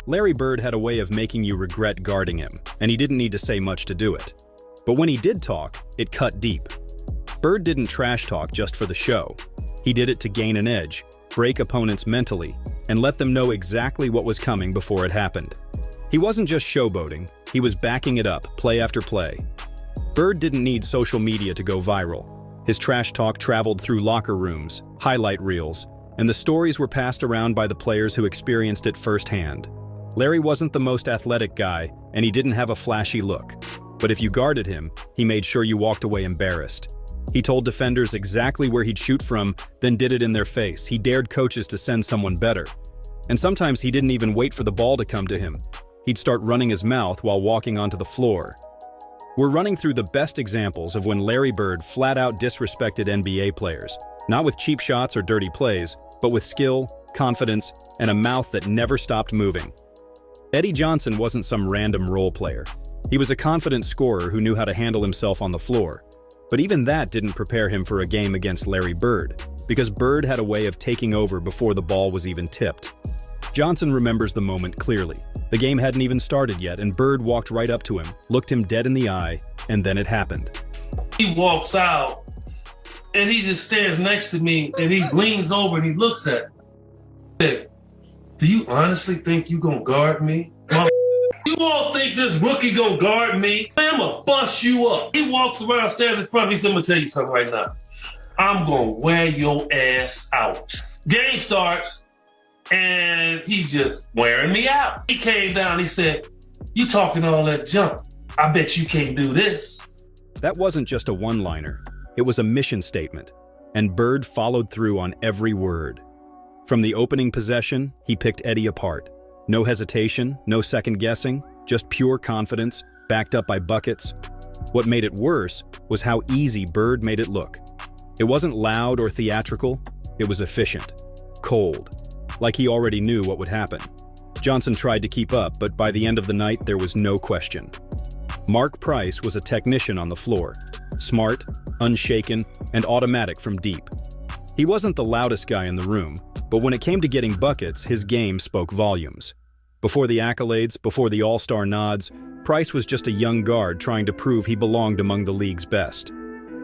Larry Bird had a way of making you regret guarding him, and he didn't need to say much to do it. But when he did talk, it cut deep. Bird didn't trash talk just for the show. He did it to gain an edge, break opponents mentally, and let them know exactly what was coming before it happened. He wasn't just showboating, he was backing it up, play after play. Bird didn't need social media to go viral. His trash talk traveled through locker rooms, highlight reels, and the stories were passed around by the players who experienced it firsthand. Larry wasn't the most athletic guy, and he didn't have a flashy look. But if you guarded him, he made sure you walked away embarrassed. He told defenders exactly where he'd shoot from, then did it in their face. He dared coaches to send someone better. And sometimes he didn't even wait for the ball to come to him. He'd start running his mouth while walking onto the floor. We're running through the best examples of when Larry Bird flat-out disrespected NBA players, not with cheap shots or dirty plays, but with skill, confidence, and a mouth that never stopped moving. Eddie Johnson wasn't some random role player. He was a confident scorer who knew how to handle himself on the floor. But even that didn't prepare him for a game against Larry Bird, because Bird had a way of taking over before the ball was even tipped. Johnson remembers the moment clearly. The game hadn't even started yet, and Bird walked right up to him, looked him dead in the eye, and then it happened. He walks out, and he just stands next to me, and he leans over and he looks at me. Hey, do you honestly think you gonna guard me? You all think this rookie gonna guard me? I'm gonna bust you up. He walks around, stands in front of me. He said, I'm gonna tell you something right now. I'm gonna wear your ass out. Game starts, and he's just wearing me out. He came down, he said, you talking all that junk. I bet you can't do this. That wasn't just a one-liner. It was a mission statement, and Bird followed through on every word. From the opening possession, he picked Eddie apart. No hesitation, no second guessing, just pure confidence, backed up by buckets. What made it worse was how easy Bird made it look. It wasn't loud or theatrical, it was efficient, cold, like he already knew what would happen. Johnson tried to keep up, but by the end of the night, there was no question. Mark Price was a technician on the floor, smart, unshaken, and automatic from deep. He wasn't the loudest guy in the room, but when it came to getting buckets, his game spoke volumes. Before the accolades, before the all-star nods, Price was just a young guard trying to prove he belonged among the league's best.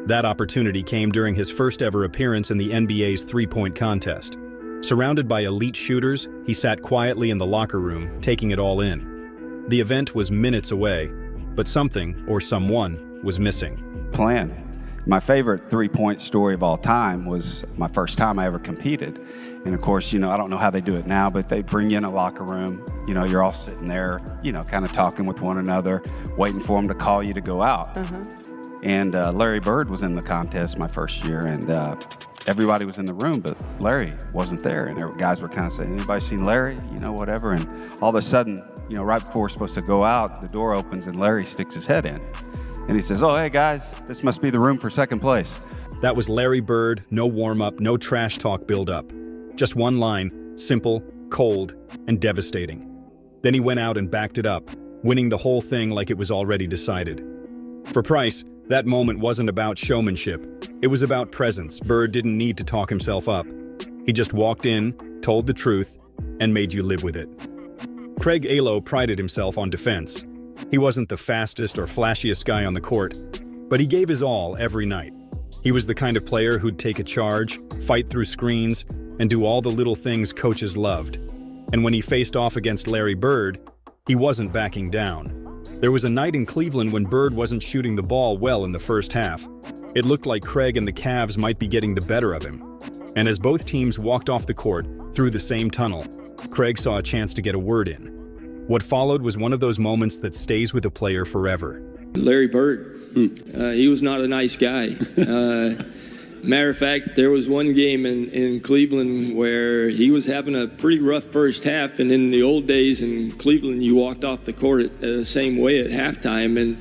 That opportunity came during his first-ever appearance in the NBA's three-point contest. Surrounded by elite shooters, he sat quietly in the locker room, taking it all in. The event was minutes away, but something, or someone, was missing. Plan. My favorite three-point story of all time was my first time I ever competed. And of course, I don't know how they do it now, but they bring you in a locker room. You're all sitting there, kind of talking with one another, waiting for them to call you to go out. And Larry Bird was in the contest my first year, and everybody was in the room, but Larry wasn't there. And guys were kind of saying, anybody seen Larry? Whatever. And all of a sudden, right before we're supposed to go out, the door opens and Larry sticks his head in. And he says, oh, hey, guys, this must be the room for second place. That was Larry Bird, no warm-up, no trash talk build-up. Just one line, simple, cold, and devastating. Then he went out and backed it up, winning the whole thing like it was already decided. For Price, that moment wasn't about showmanship. It was about presence. Bird didn't need to talk himself up. He just walked in, told the truth, and made you live with it. Craig Alo prided himself on defense. He wasn't the fastest or flashiest guy on the court, but he gave his all every night. He was the kind of player who'd take a charge, fight through screens, and do all the little things coaches loved. And when he faced off against Larry Bird, he wasn't backing down. There was a night in Cleveland when Bird wasn't shooting the ball well in the first half. It looked like Craig and the Cavs might be getting the better of him. And as both teams walked off the court through the same tunnel, Craig saw a chance to get a word in. What followed was one of those moments that stays with a player forever. Larry Bird, he was not a nice guy. Matter of fact, there was one game in Cleveland where he was having a pretty rough first half, and in the old days in Cleveland, you walked off the court the same way at halftime, and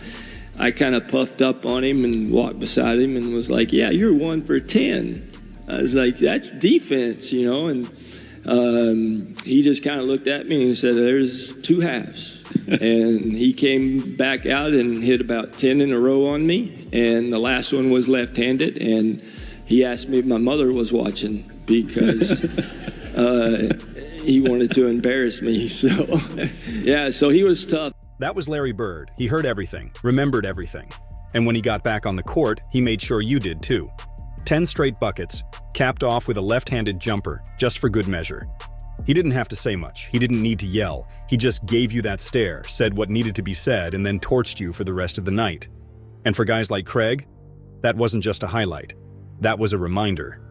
I kind of puffed up on him and walked beside him and was like, yeah, you're 1 for 10. I was like, that's defense, and he just kind of looked at me and said, there's two halves. And he came back out and hit about 10 in a row on me, and the last one was left-handed, and he asked me if my mother was watching because he wanted to embarrass me. So, yeah, so he was tough. That was Larry Bird. He heard everything, remembered everything. And when he got back on the court, he made sure you did too. 10 straight buckets, capped off with a left-handed jumper, just for good measure. He didn't have to say much. He didn't need to yell. He just gave you that stare, said what needed to be said, and then torched you for the rest of the night. And for guys like Craig, that wasn't just a highlight. That was a reminder.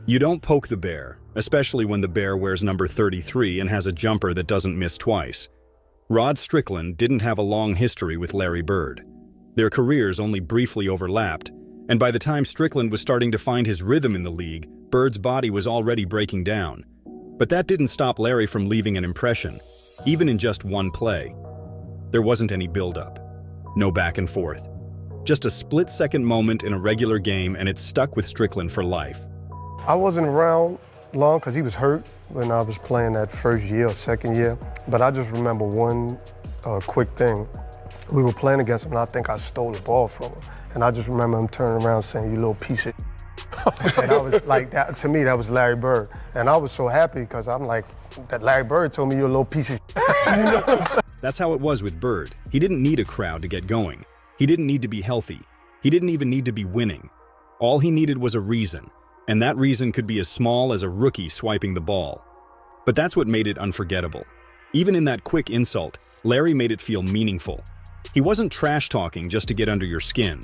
You don't poke the bear, especially when the bear wears number 33 and has a jumper that doesn't miss twice. Rod Strickland didn't have a long history with Larry Bird. Their careers only briefly overlapped, and by the time Strickland was starting to find his rhythm in the league, Bird's body was already breaking down. But that didn't stop Larry from leaving an impression, even in just one play. There wasn't any build-up, no back and forth. Just a split-second moment in a regular game, and it stuck with Strickland for life. I wasn't around long because he was hurt when I was playing that first year or second year. But I just remember one quick thing. We were playing against him, and I think I stole the ball from him. And I just remember him turning around saying, "You little piece of." And I was like, that to me, that was Larry Bird. And I was so happy because I'm like, that Larry Bird told me you're a little piece of. You know what I'm saying? That's how it was with Bird. He didn't need a crowd to get going. He didn't need to be healthy. He didn't even need to be winning. All he needed was a reason, and that reason could be as small as a rookie swiping the ball. But that's what made it unforgettable. Even in that quick insult, Larry made it feel meaningful. He wasn't trash-talking just to get under your skin.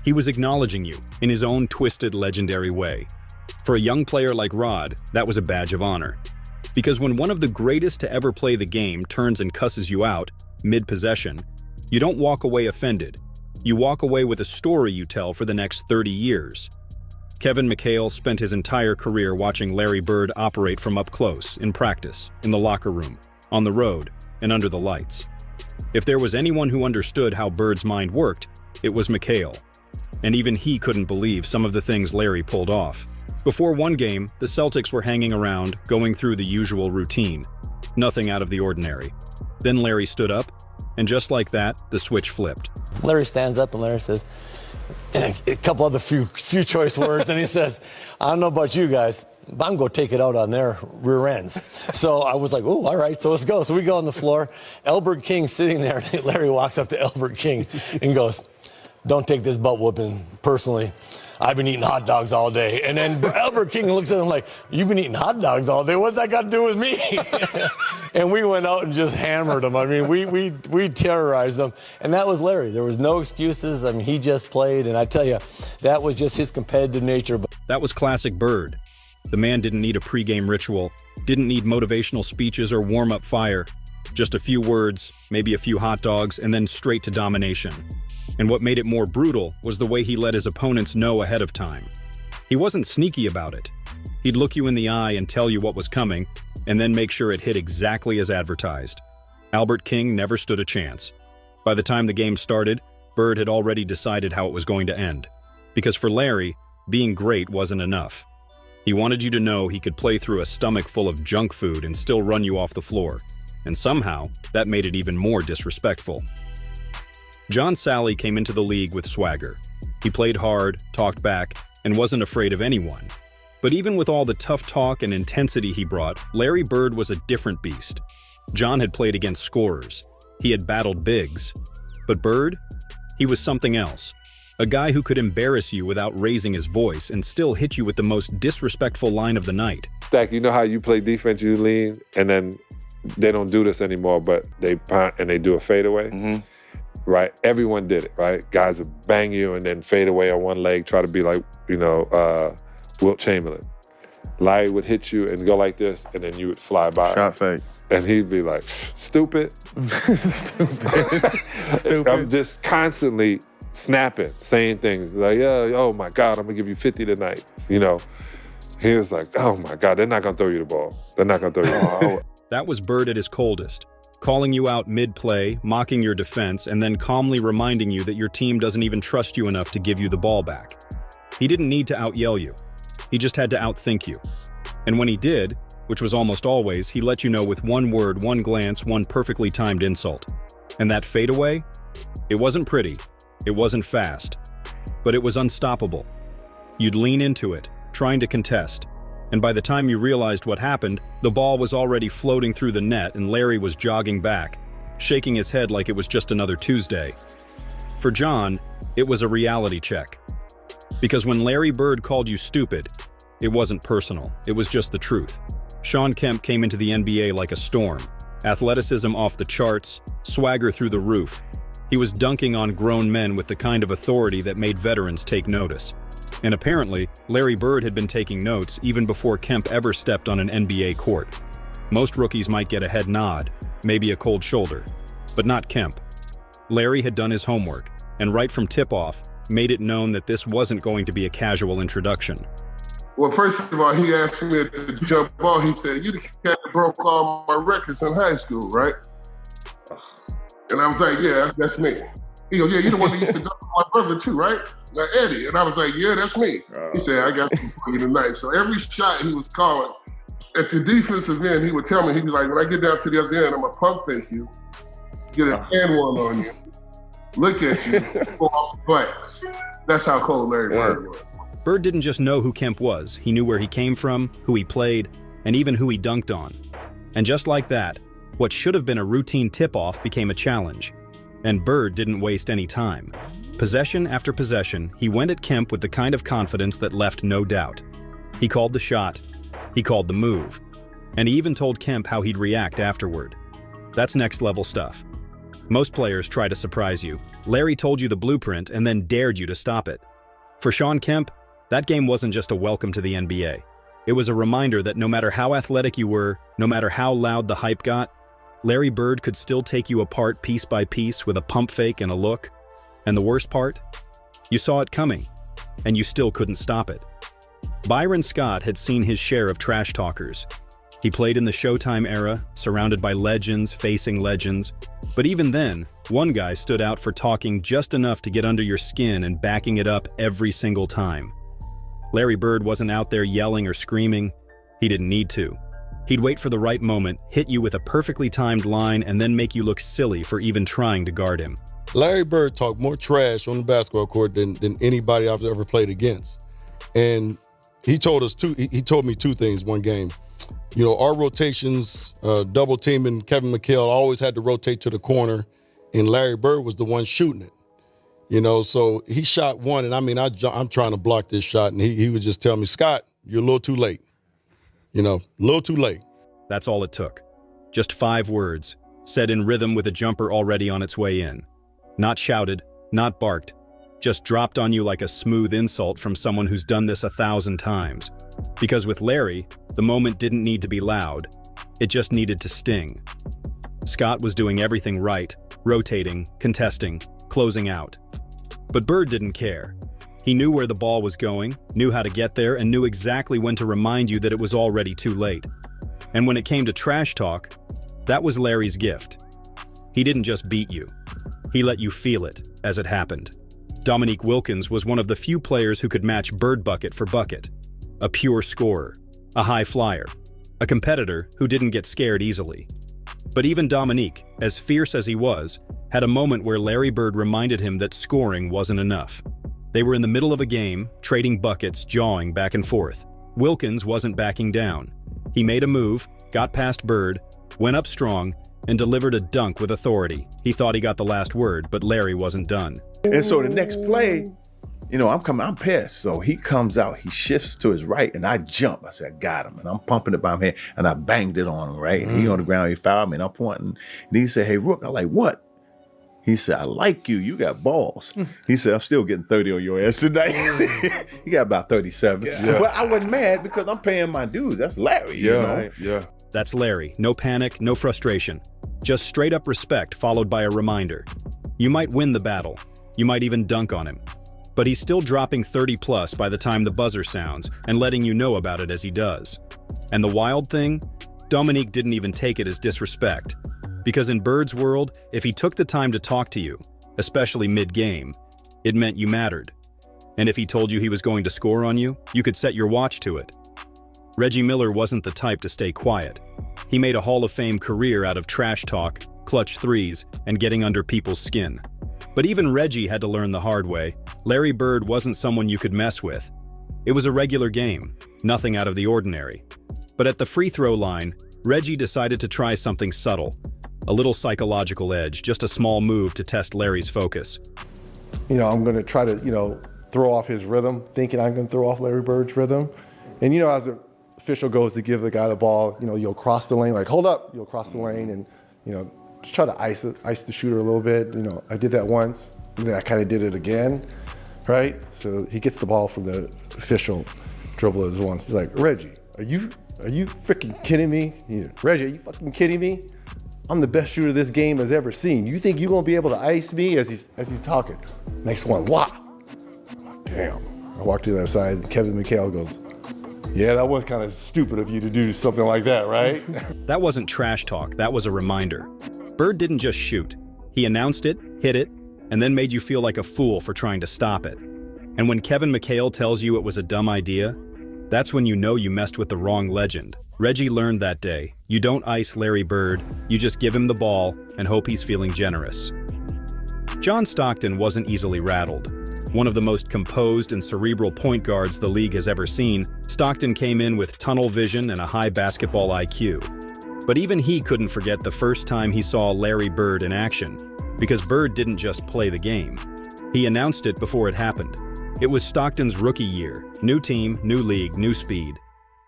He was acknowledging you in his own twisted, legendary way. For a young player like Rod, that was a badge of honor. Because when one of the greatest to ever play the game turns and cusses you out, mid-possession, you don't walk away offended. You walk away with a story you tell for the next 30 years. Kevin McHale spent his entire career watching Larry Bird operate from up close, in practice, in the locker room, on the road, and under the lights. If there was anyone who understood how Bird's mind worked, it was McHale. And even he couldn't believe some of the things Larry pulled off. Before one game, the Celtics were hanging around, going through the usual routine. Nothing out of the ordinary. Then Larry stood up, and just like that, the switch flipped. Larry stands up and Larry says, a couple other few choice words, and he says, "I don't know about you guys, but I'm going to take it out on their rear ends." So I was like, "Oh, all right, so let's go." So we go on the floor. Elbert King sitting there, and Larry walks up to Elbert King and goes, "Don't take this butt whooping personally. I've been eating hot dogs all day." And then Albert King looks at him like, "You've been eating hot dogs all day? What's that got to do with me?" And we went out and just hammered him. I mean, we terrorized him. And that was Larry. There was no excuses. I mean, he just played. And I tell you, that was just his competitive nature. That was classic Bird. The man didn't need a pregame ritual, didn't need motivational speeches or warm-up fire. Just a few words, maybe a few hot dogs, and then straight to domination. And what made it more brutal was the way he let his opponents know ahead of time. He wasn't sneaky about it. He'd look you in the eye and tell you what was coming, and then make sure it hit exactly as advertised. Albert King never stood a chance. By the time the game started, Bird had already decided how it was going to end. Because for Larry, being great wasn't enough. He wanted you to know he could play through a stomach full of junk food and still run you off the floor. And somehow, that made it even more disrespectful. John Sally came into the league with swagger. He played hard, talked back, and wasn't afraid of anyone. But even with all the tough talk and intensity he brought, Larry Bird was a different beast. John had played against scorers. He had battled bigs. But Bird? He was something else. A guy who could embarrass you without raising his voice and still hit you with the most disrespectful line of the night. Stack, you know how you play defense, you lean, and then they don't do this anymore, but they punt and they do a fadeaway? Mm-hmm. Right? Everyone did it, right? Guys would bang you and then fade away on one leg, try to be like, Wilt Chamberlain. Larry would hit you and go like this, and then you would fly by. Shot fake. And he'd be like, "Stupid." Stupid. I'm just constantly snapping, saying things like, "Oh my God, I'm gonna give you 50 tonight." You know, he was like, "Oh my God, they're not gonna throw you the ball. They're not gonna throw you the ball." That was Bird at his coldest. Calling you out mid-play, mocking your defense, and then calmly reminding you that your team doesn't even trust you enough to give you the ball back. He didn't need to out-yell you. He just had to outthink you. And when he did, which was almost always, he let you know with one word, one glance, one perfectly timed insult. And that fadeaway? It wasn't pretty. It wasn't fast. But it was unstoppable. You'd lean into it, trying to contest. And by the time you realized what happened, the ball was already floating through the net and Larry was jogging back, shaking his head like it was just another Tuesday. For John, it was a reality check. Because when Larry Bird called you stupid, it wasn't personal, it was just the truth. Shawn Kemp came into the NBA like a storm. Athleticism off the charts, swagger through the roof. He was dunking on grown men with the kind of authority that made veterans take notice. And apparently, Larry Bird had been taking notes even before Kemp ever stepped on an NBA court. Most rookies might get a head nod, maybe a cold shoulder, but not Kemp. Larry had done his homework, and right from tip-off, made it known that this wasn't going to be a casual introduction. Well, first of all, he asked me to jump ball. He said, "You the cat that broke all my records in high school, right?" And I was like, "Yeah, that's me." He goes, "Yeah, you're the one that used to dunk my brother too, right? Like Eddie." And I was like, "Yeah, that's me." He said, "I got something for you tonight." So every shot he was calling, at the defensive end, he would tell me, he'd be like, "When I get down to the other end, I'm gonna pump fake you, get a hand one on you, look at you, go off the glass." That's how cold Larry Bird was. Bird didn't just know who Kemp was, he knew where he came from, who he played, and even who he dunked on. And just like that, what should have been a routine tip-off became a challenge. And Bird didn't waste any time. Possession after possession, he went at Kemp with the kind of confidence that left no doubt. He called the shot, he called the move, and he even told Kemp how he'd react afterward. That's next-level stuff. Most players try to surprise you. Larry told you the blueprint and then dared you to stop it. For Shawn Kemp, that game wasn't just a welcome to the NBA. It was a reminder that no matter how athletic you were, no matter how loud the hype got, Larry Bird could still take you apart piece by piece with a pump fake and a look. And the worst part? You saw it coming, and you still couldn't stop it. Byron Scott had seen his share of trash talkers. He played in the Showtime era, surrounded by legends facing legends. But even then, one guy stood out for talking just enough to get under your skin and backing it up every single time. Larry Bird wasn't out there yelling or screaming. He didn't need to. He'd wait for the right moment, hit you with a perfectly timed line, and then make you look silly for even trying to guard him. Larry Bird talked more trash on the basketball court than anybody I've ever played against. And he told me two things one game. You know, our rotations, double teaming Kevin McHale always had to rotate to the corner, and Larry Bird was the one shooting it. You know, so he shot one, and I mean, I'm trying to block this shot, and he would just tell me, "Scott, you're a little too late." You know, a little too late. That's all it took. Just 5 words, said in rhythm with a jumper already on its way in. Not shouted, not barked, just dropped on you like a smooth insult from someone who's done this 1,000 times. Because with Larry, the moment didn't need to be loud. It just needed to sting. Scott was doing everything right, rotating, contesting, closing out. But Bird didn't care. He knew where the ball was going, knew how to get there, and knew exactly when to remind you that it was already too late. And when it came to trash talk, that was Larry's gift. He didn't just beat you. He let you feel it as it happened. Dominique Wilkins was one of the few players who could match Bird bucket for bucket. A pure scorer, a high flyer, a competitor who didn't get scared easily. But even Dominique, as fierce as he was, had a moment where Larry Bird reminded him that scoring wasn't enough. They were in the middle of a game, trading buckets, jawing back and forth. Wilkins wasn't backing down. He made a move, got past Bird, went up strong, and delivered a dunk with authority. He thought he got the last word, but Larry wasn't done. And so the next play, you know, I'm pissed. So he comes out, he shifts to his right, and I jump. I said, I got him. And I'm pumping it by my hand, and I banged it on him, right? And he on the ground, he fouled me, and I'm pointing. And he said, "Hey, Rook." I'm like, "What?" He said, "I like you. You got balls." He said, "I'm still getting 30 on your ass tonight." He got about 37. Yeah. But I wasn't mad because I'm paying my dues. That's Larry, you know? Right. Yeah. That's Larry. No panic, no frustration. Just straight up respect followed by a reminder. You might win the battle. You might even dunk on him. But he's still dropping 30 plus by the time the buzzer sounds and letting you know about it as he does. And the wild thing? Dominique didn't even take it as disrespect. Because in Bird's world, if he took the time to talk to you, especially mid-game, it meant you mattered. And if he told you he was going to score on you, you could set your watch to it. Reggie Miller wasn't the type to stay quiet. He made a Hall of Fame career out of trash talk, clutch threes, and getting under people's skin. But even Reggie had to learn the hard way. Larry Bird wasn't someone you could mess with. It was a regular game. nothing out of the ordinary. But at the free throw line, Reggie decided to try something subtle, a little psychological edge, just a small move to test Larry's focus. I'm going to try to, throw off his rhythm, thinking I'm going to throw off Larry Bird's rhythm. And, as the official goes to give the guy the ball, you'll cross the lane, like, hold up, you'll cross the lane and, just try to ice the shooter a little bit. I did that once, and then I kind of did it again, right? So he gets the ball from the official, dribblers once. He's like, Reggie, are you freaking kidding me? Reggie, are you fucking kidding me? I'm the best shooter this game has ever seen. You think you're gonna be able to ice me as he's talking? Next one, wah. Damn. I walked to the other side, Kevin McHale goes, yeah, that was kind of stupid of you to do something like that, right? That wasn't trash talk, that was a reminder. Bird didn't just shoot. He announced it, hit it, and then made you feel like a fool for trying to stop it. And when Kevin McHale tells you it was a dumb idea, that's when you know you messed with the wrong legend. Reggie learned that day, you don't ice Larry Bird, you just give him the ball and hope he's feeling generous. John Stockton wasn't easily rattled. One of the most composed and cerebral point guards the league has ever seen, Stockton came in with tunnel vision and a high basketball IQ. But even he couldn't forget the first time he saw Larry Bird in action, because Bird didn't just play the game. He announced it before it happened. It was Stockton's rookie year, new team, new league, new speed.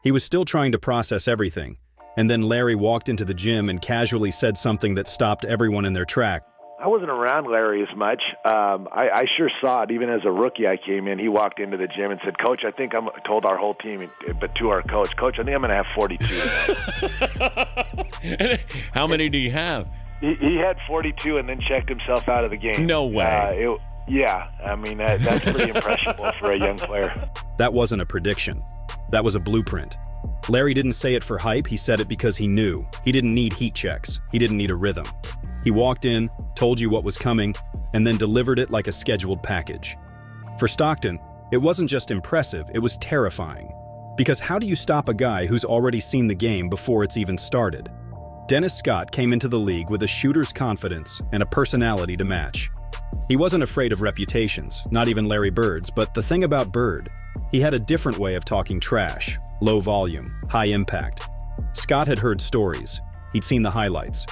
He was still trying to process everything, and then Larry walked into the gym and casually said something that stopped everyone in their track. I wasn't around Larry as much. I sure saw it. Even as a rookie, I came in. He walked into the gym and said, Coach, I think told our whole team, but to our coach, I think I'm going to have 42. How many do you have? He had 42 and then checked himself out of the game. No way. That's pretty impressionable for a young player. That wasn't a prediction. That was a blueprint. Larry didn't say it for hype. He said it because he knew. He didn't need heat checks. He didn't need a rhythm. He walked in, told you what was coming, and then delivered it like a scheduled package. For Stockton, it wasn't just impressive, it was terrifying. Because how do you stop a guy who's already seen the game before it's even started? Dennis Scott came into the league with a shooter's confidence and a personality to match. He wasn't afraid of reputations, not even Larry Bird's, but the thing about Bird, he had a different way of talking trash, low volume, high impact. Scott had heard stories, he'd seen the highlights,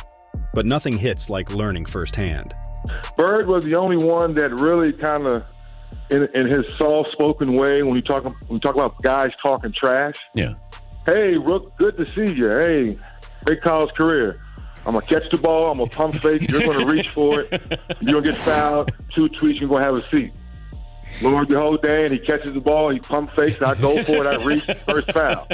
but nothing hits like learning firsthand. Bird was the only one that really kind of, in his soft-spoken way, when we talk about guys talking trash. Yeah. Hey, Rook, good to see you. Hey, great college career. I'm going to catch the ball. I'm going to pump fake. You're going to reach for it. You're going to get fouled. 2 tweets, you're going to have a seat. Lo and behold, Dan, he catches the ball. He pump fakes. I go for it. I reach. First foul.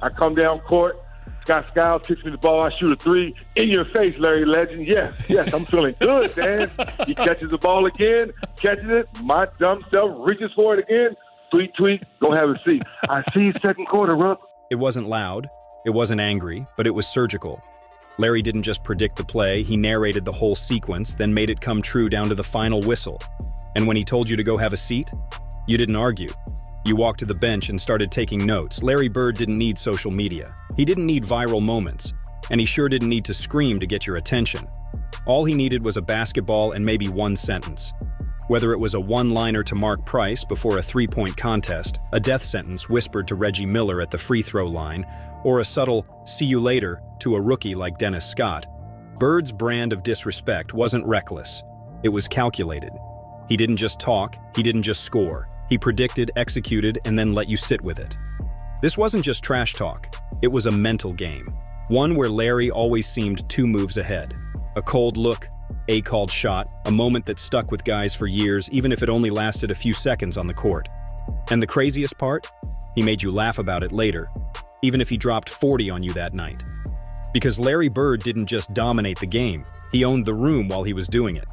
I come down court. Scott Skiles kicks me the ball. I shoot a 3. In your face, Larry Legend. Yes, I'm feeling good, Dan. He catches the ball again, catches it. My dumb self reaches for it again. Tweet, go have a seat. I see second quarter, Rook. It wasn't loud. It wasn't angry, but it was surgical. Larry didn't just predict the play, he narrated the whole sequence, then made it come true down to the final whistle. And when he told you to go have a seat, you didn't argue. You walked to the bench and started taking notes. Larry Bird didn't need social media. He didn't need viral moments. And he sure didn't need to scream to get your attention. All he needed was a basketball and maybe one sentence. Whether it was a one-liner to Mark Price before a 3-point contest, a death sentence whispered to Reggie Miller at the free throw line, or a subtle "see you later" to a rookie like Dennis Scott, Bird's brand of disrespect wasn't reckless. It was calculated. He didn't just talk, he didn't just score. He predicted, executed, and then let you sit with it. This wasn't just trash talk. It was a mental game. One where Larry always seemed 2 moves ahead. A cold look, a called shot, a moment that stuck with guys for years, even if it only lasted a few seconds on the court. And the craziest part? He made you laugh about it later, even if he dropped 40 on you that night. Because Larry Bird didn't just dominate the game, he owned the room while he was doing it.